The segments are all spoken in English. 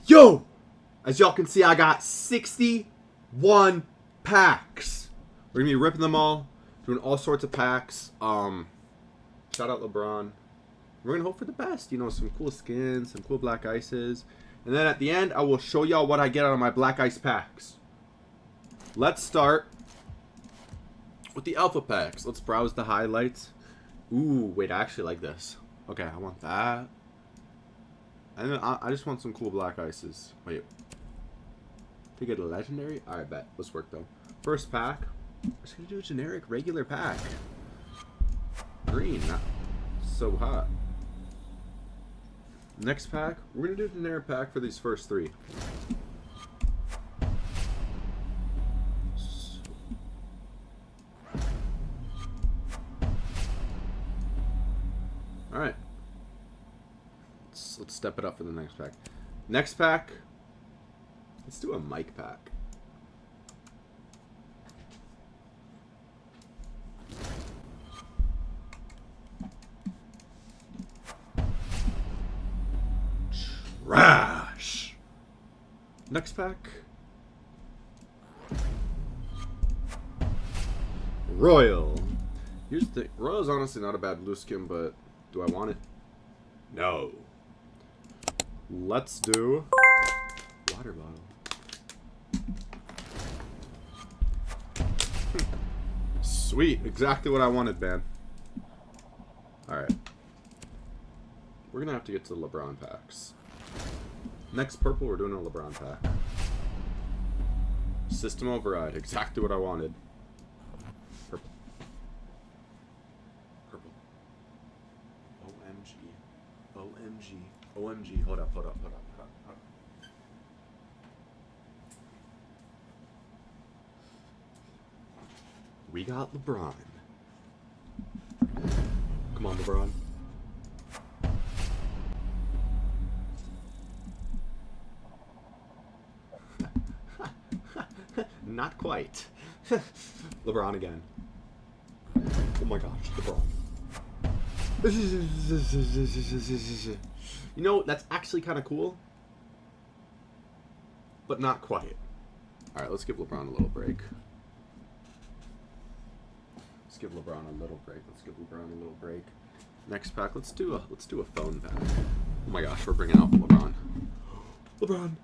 Yo! As y'all can see, I got 61 packs. We're gonna be ripping them all, doing all sorts of packs. Shout out LeBron. We're gonna hope for the best. You know, some cool skins, some cool black ices. And then at the end, I will show y'all what I get out of my black ice packs. Let's start with the alpha packs. Let's browse the highlights. Ooh, wait, I actually like this. Okay, I want that. And then I just want some cool black ices. Wait. To get a legendary? Alright, bet. Let's work though. First pack. I'm just gonna do a generic regular pack. Green, not so hot. Next pack, we're gonna do a generic pack for these first three. Alright. Let's step it up for the next pack. Next pack, let's do a mic pack. Trash. Next pack, Royal. Here's the thing. Royal's honestly not a bad blue skin, but do I want it? No. Let's do water bottle. Sweet. Exactly what I wanted, man. Alright. We're going to have to get to the LeBron packs. Next purple, we're doing a LeBron pack. System override. Exactly what I wanted. Purple. Purple. OMG. OMG. OMG. Hold up. We got LeBron. Come on, LeBron. Not quite. LeBron again. Oh my gosh, LeBron. You know, that's actually kind of cool. But not quite. Alright, let's give LeBron a little break. Let's give LeBron a little break. Next pack, let's do a phone pack. Oh my gosh, we're bringing out LeBron. LeBron.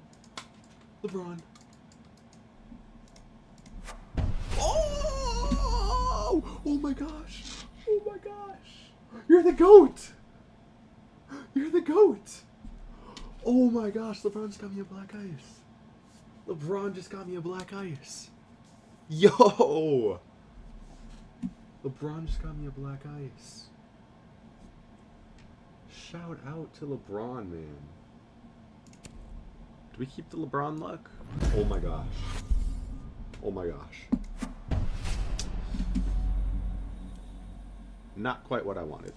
Oh my gosh. You're the GOAT. Oh my gosh, LeBron just got me a black ice. Yo. LeBron just got me a black ice. Shout out to LeBron, man. Do we keep the LeBron luck? Oh my gosh. Not quite what I wanted.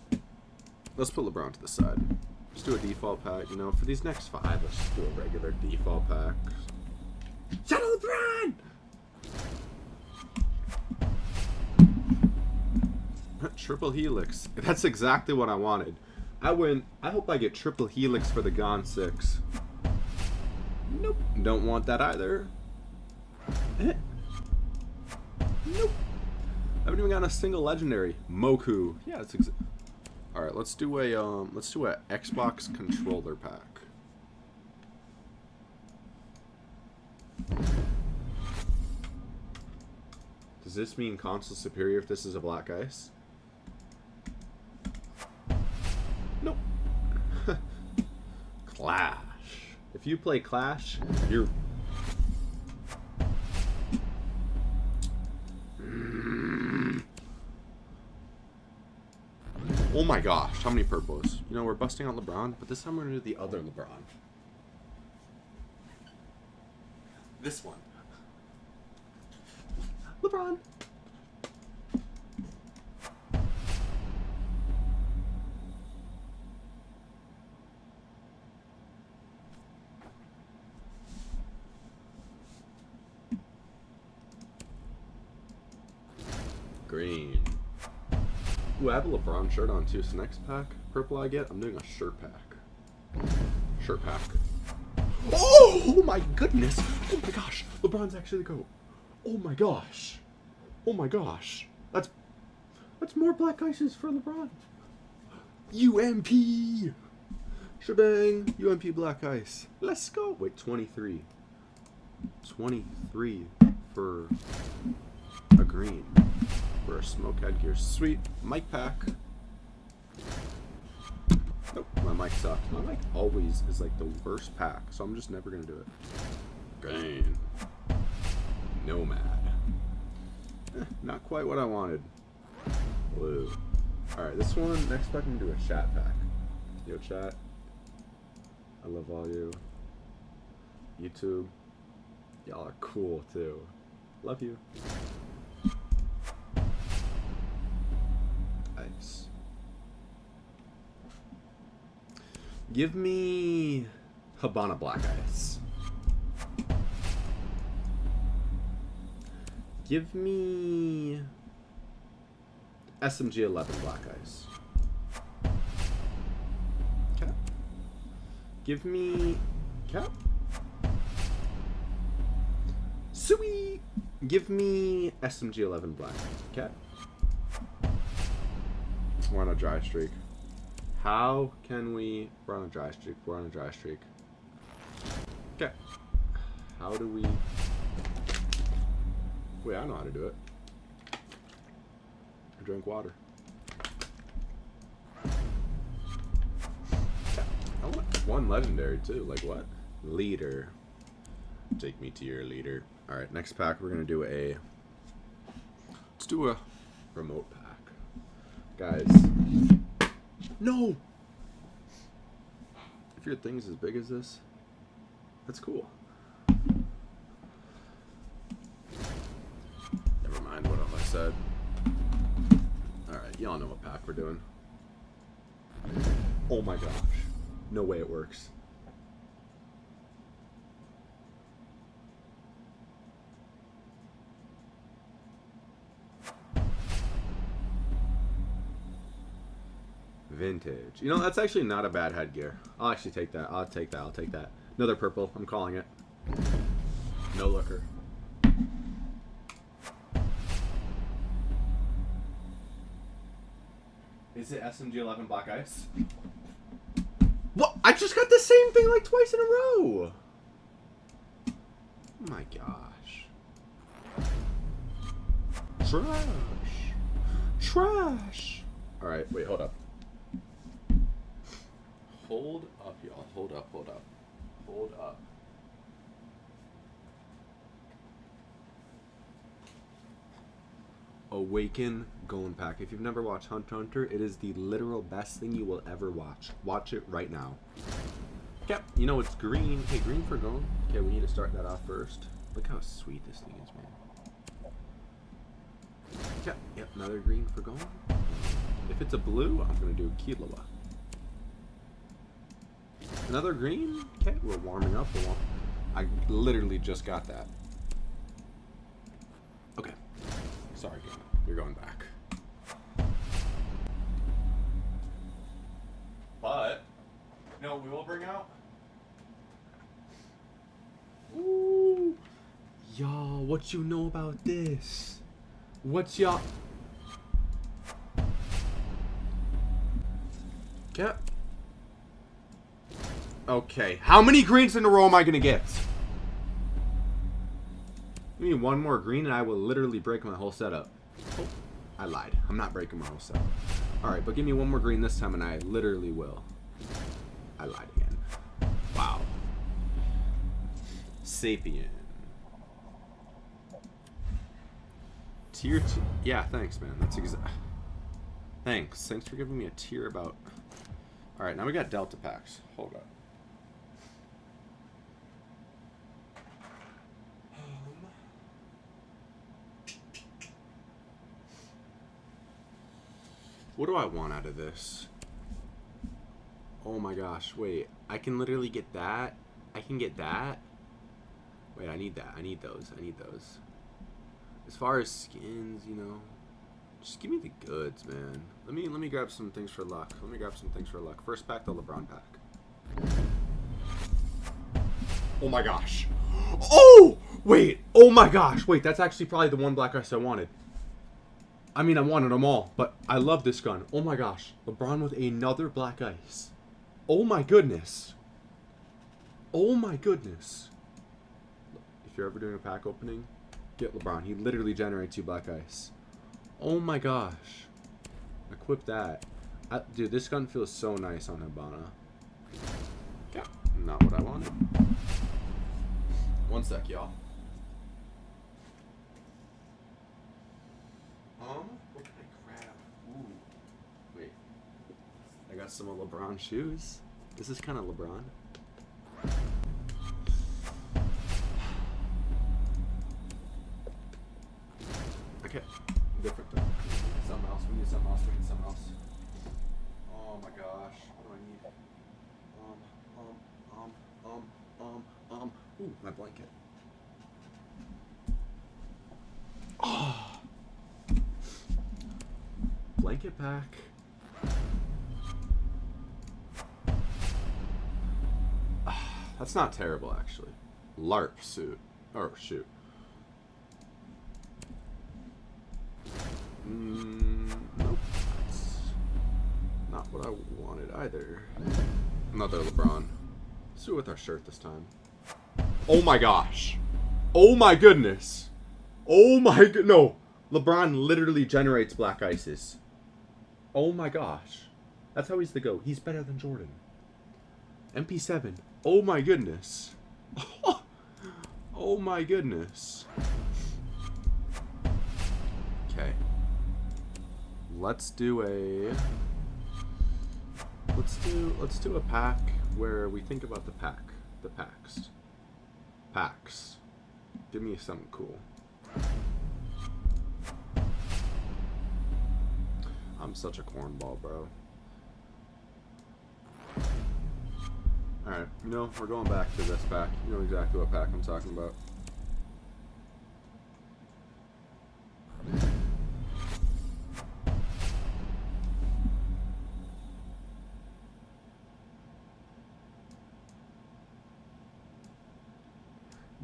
Let's put LeBron to the side. Let's do a default pack. You know, for these next 5, let's just do a regular default pack. Shout out LeBron! Triple Helix. That's exactly what I wanted. I hope I get Triple Helix for the Gone 6. Nope. Don't want that either. Nope. I haven't even got a single legendary. Moku. Yeah, it's alright, let's do a Xbox controller pack. Does this mean console superior if this is a black ice? Nope. Clash. If you play Clash, you're... Oh my gosh, how many purples? You know, we're busting out LeBron, but this time we're going to do the other LeBron. This one. LeBron. Green. Ooh, I have a LeBron shirt on too, so next pack, purple I get, I'm doing a shirt pack. Shirt pack. Oh! Oh my goodness. Oh my gosh. LeBron's actually the GOAT. Oh my gosh. Oh my gosh. That's more black ices for LeBron. UMP. Shebang. UMP black ice. Let's go. Wait, 23. 23 for a green. For a smoke headgear. Sweet. Mic pack. Nope, my mic sucks. My mic always is like the worst pack, so I'm just never gonna do it. Green. Nomad. Not quite what I wanted. Blue. Alright, this one, next pack I'm gonna do a chat pack. Yo, chat. I love all you. YouTube. Y'all are cool too. Love you. Nice. Give me Habana Black Ice. Give me SMG 11 Black Ice. Okay. Give me cap. Sweet. Give me SMG 11 Black. Okay. We're on a dry streak. How can we... We're on a dry streak. We're on a dry streak. Okay. How do we... Wait, I know how to do it. I drink water. Okay. I want one legendary too. Like what? Leader. Take me to your leader. Alright, next pack we're going to do a... Let's do a remote pack. Guys... No! If your thing's as big as this, that's cool. Never mind what I said. Alright, y'all know what pack we're doing. Oh my gosh. No way it works. Vintage. You know, that's actually not a bad headgear. I'll actually take that. I'll take that. I'll take that. Another purple. I'm calling it. No looker. Is it SMG 11 Black Ice? What? I just got the same thing like twice in a row. Oh my gosh. Trash. Trash. Alright, wait, hold up. Hold up, y'all. Hold up, hold up. Hold up. Awaken Golden Pack. If you've never watched Hunt x Hunter, it is the literal best thing you will ever watch. Watch it right now. Yep, you know it's green. Okay, green for gold. Okay, we need to start that off first. Look how sweet this thing is, man. Yep, another green for gold. If it's a blue, I'm going to do Killua. Another green? Okay, we're warming up. I literally just got that. Okay. Sorry, you're going back. But, you know what we will bring out? Ooh. Y'all, what you know about this? What's y'all... Okay. Okay, how many greens in a row am I gonna get? Give me one more green and I will literally break my whole setup. Oh, I lied. I'm not breaking my whole setup. Alright, but give me one more green this time and I literally will. I lied again. Wow. Sapien. Tier 2. Yeah, thanks, man. That's exact. Thanks. Thanks for giving me a tier about... Alright, now we got Delta packs. Hold up. What do I want out of this? Oh my gosh, wait. I can literally get that. I can get that. Wait, I need that. I need those. I need those. As far as skins, you know, just give me the goods, man. Let me grab some things for luck. Let me grab some things for luck. First pack, the Lebron pack. Oh my gosh. Oh! Wait. Oh my gosh. Wait, that's actually probably the one black ice I wanted. I mean, I wanted them all, but I love this gun. Oh my gosh. LeBron with another black ice. Oh my goodness. Oh my goodness. If you're ever doing a pack opening, get LeBron. He literally generates you black ice. Oh my gosh. Equip that. Dude, this gun feels so nice on Hibana. Yeah, not what I wanted. One sec, y'all. What can I grab? Ooh. Wait. I got some of LeBron shoes. This is kind of LeBron. Okay. Different though. Something else. We need something else. We need something else. Oh my gosh. What do I need? Ooh, my blanket. Oh. Blanket pack. That's not terrible, actually. LARP suit. Or shoot. Nope. That's not what I wanted either. Another LeBron. Let's do it with our shirt this time. Oh my gosh. Oh my goodness. Oh my god. No. LeBron literally generates black ices. Oh my gosh. That's how he's the GOAT. He's better than Jordan. MP7. Oh my goodness. Oh my goodness. Okay. Let's do a pack where we think about the packs. Packs. Give me something cool. I'm such a cornball, bro. Alright, you know, we're going back to this pack. You know exactly what pack I'm talking about.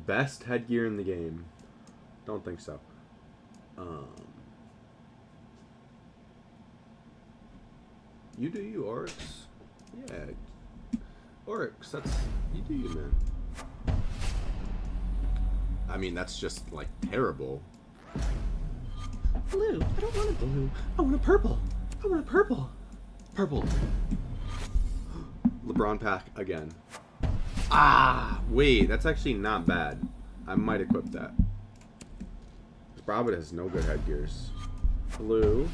Best headgear in the game. Don't think so. You do you, Oryx. Yeah. Oryx, that's... You do you, man. I mean, that's just, like, terrible. Blue. I don't want a blue. I want a purple. I want a purple. Purple. LeBron pack again. Ah, wait. That's actually not bad. I might equip that. Bravo has no good headgears. Blue.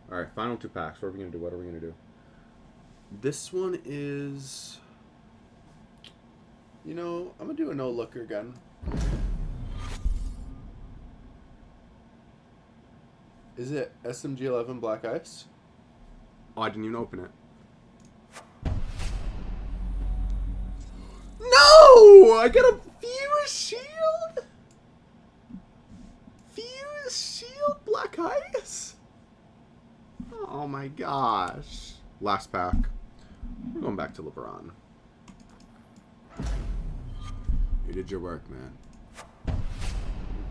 Alright, final two packs. What are we going to do? What are we going to do? This one is... You know, I'm going to do a no-looker again. Is it SMG-11 Black Ice? Oh, I didn't even open it. No! I got a Fuse Shield? Fuse Shield Black Ice? Oh my gosh. Last pack. We're going back to LeBron. You did your work, man.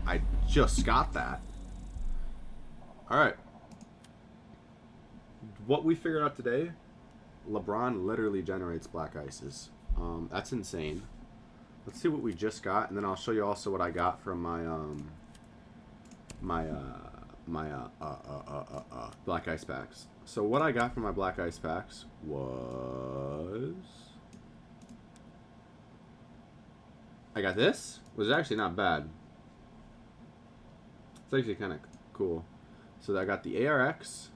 I just got that. Alright. What we figured out today, LeBron literally generates black ices. That's insane. Let's see what we just got, and then I'll show you also what I got from my black ice packs. So what I got from my black ice packs was... I got this, which is actually not bad. It's actually kind of cool. So I got the ARX.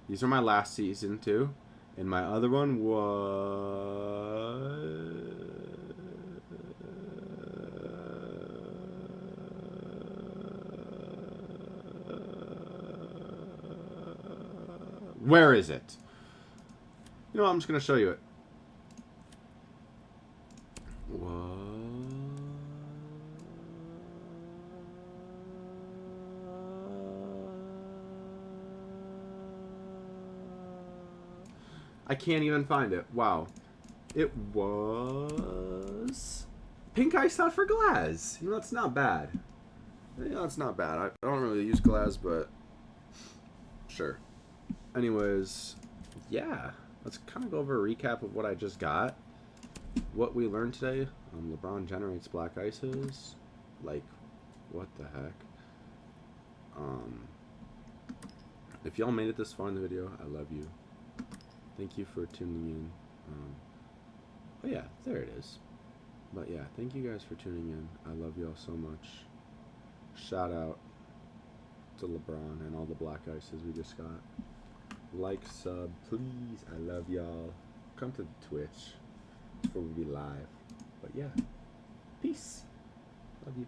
These are my last season too. And my other one was... Where is it? You know, I'm just going to show you it. I can't even find it. Wow. It was pink ice not for glass. You know, that's not bad. You know, that's not bad. I don't really use glass, but sure. Anyways, yeah. Let's kind of go over a recap of what I just got. What we learned today. LeBron generates black ices. Like, what the heck? If y'all made it this far in the video, I love you. Thank you for tuning in. Oh yeah, there it is. But yeah, thank you guys for tuning in. I love y'all so much. Shout out to LeBron and all the black ices we just got. Like, sub, please. I love y'all. Come to Twitch before we be live. But yeah, peace. Love you.